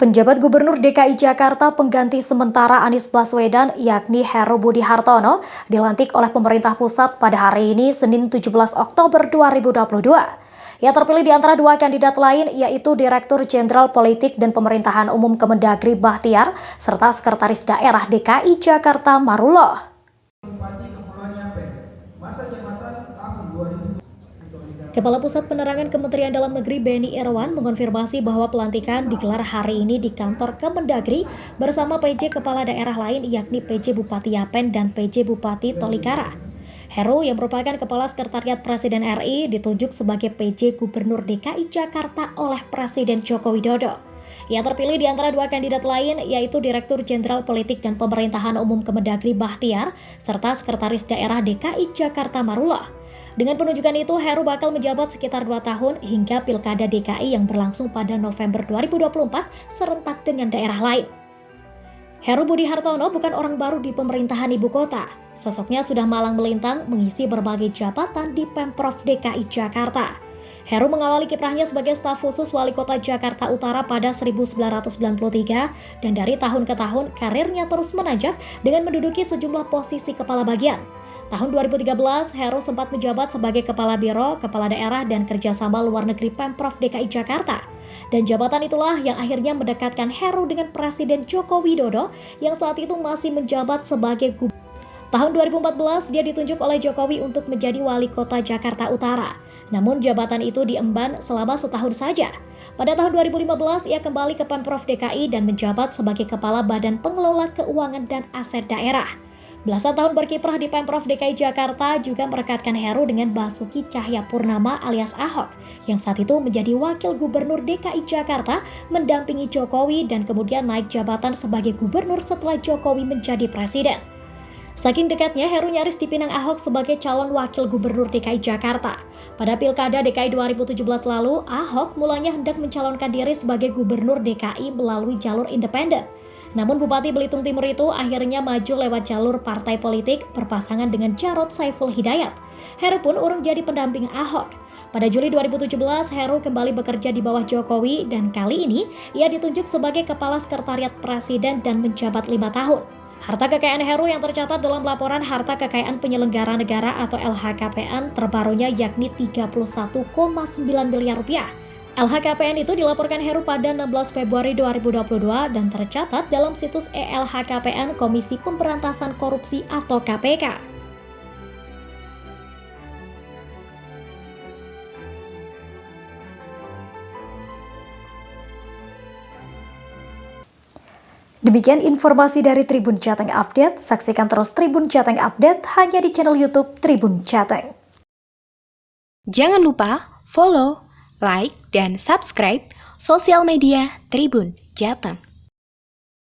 Penjabat Gubernur DKI Jakarta pengganti sementara Anies Baswedan yakni Heru Budi Hartono dilantik oleh pemerintah pusat pada hari ini Senin 17 Oktober 2022. Ia terpilih di antara dua kandidat lain yaitu Direktur Jenderal Politik dan Pemerintahan Umum Kemendagri Bahtiar serta Sekretaris Daerah DKI Jakarta Marullah. Kepala Pusat Penerangan Kementerian Dalam Negeri Beni Irwan mengonfirmasi bahwa pelantikan digelar hari ini di kantor Kemendagri bersama PJ Kepala Daerah lain yakni PJ Bupati Yapen dan PJ Bupati Tolikara. Heru yang merupakan Kepala Sekretariat Presiden RI ditunjuk sebagai PJ Gubernur DKI Jakarta oleh Presiden Joko Widodo. Ia terpilih di antara dua kandidat lain yaitu Direktur Jenderal Politik dan Pemerintahan Umum Kemendagri Bahtiar serta Sekretaris Daerah DKI Jakarta Marullah. Dengan penunjukan itu, Heru bakal menjabat sekitar 2 tahun hingga Pilkada DKI yang berlangsung pada November 2024 serentak dengan daerah lain. Heru Budi Hartono bukan orang baru di pemerintahan ibu kota. Sosoknya sudah malang melintang mengisi berbagai jabatan di Pemprov DKI Jakarta. Heru mengawali kiprahnya sebagai staf khusus Wali Kota Jakarta Utara pada 1993 dan dari tahun ke tahun karirnya terus menanjak dengan menduduki sejumlah posisi kepala bagian. Tahun 2013, Heru sempat menjabat sebagai Kepala Biro, Kepala Daerah, dan Kerjasama Luar Negeri Pemprov DKI Jakarta. Dan jabatan itulah yang akhirnya mendekatkan Heru dengan Presiden Joko Widodo yang saat itu masih menjabat sebagai gubernur. Tahun 2014, dia ditunjuk oleh Jokowi untuk menjadi Wali Kota Jakarta Utara. Namun jabatan itu diemban selama setahun saja. Pada tahun 2015, ia kembali ke Pemprov DKI dan menjabat sebagai Kepala Badan Pengelola Keuangan dan Aset Daerah. Belasan tahun berkiprah di Pemprov DKI Jakarta juga merekatkan Heru dengan Basuki Cahayapurnama alias Ahok yang saat itu menjadi Wakil Gubernur DKI Jakarta mendampingi Jokowi dan kemudian naik jabatan sebagai gubernur setelah Jokowi menjadi presiden. Saking dekatnya, Heru nyaris dipinang Ahok sebagai calon Wakil Gubernur DKI Jakarta. Pada Pilkada DKI 2017 lalu, Ahok mulanya hendak mencalonkan diri sebagai Gubernur DKI melalui jalur independen. Namun Bupati Belitung Timur itu akhirnya maju lewat jalur partai politik berpasangan dengan Jarod Saiful Hidayat. Heru pun urung jadi pendamping Ahok. Pada Juli 2017, Heru kembali bekerja di bawah Jokowi dan kali ini ia ditunjuk sebagai Kepala Sekretariat Presiden dan menjabat 5 tahun. Harta kekayaan Heru yang tercatat dalam laporan Harta Kekayaan Penyelenggara Negara atau LHKPN terbarunya yakni 31,9 miliar rupiah. LHKPN itu dilaporkan Heru pada 16 Februari 2022 dan tercatat dalam situs ELHKPN Komisi Pemberantasan Korupsi atau KPK. Demikian informasi dari Tribun Jateng Update. Saksikan terus Tribun Jateng Update hanya di channel YouTube Tribun Jateng. Jangan lupa follow, like, dan subscribe sosial media Tribun Jateng.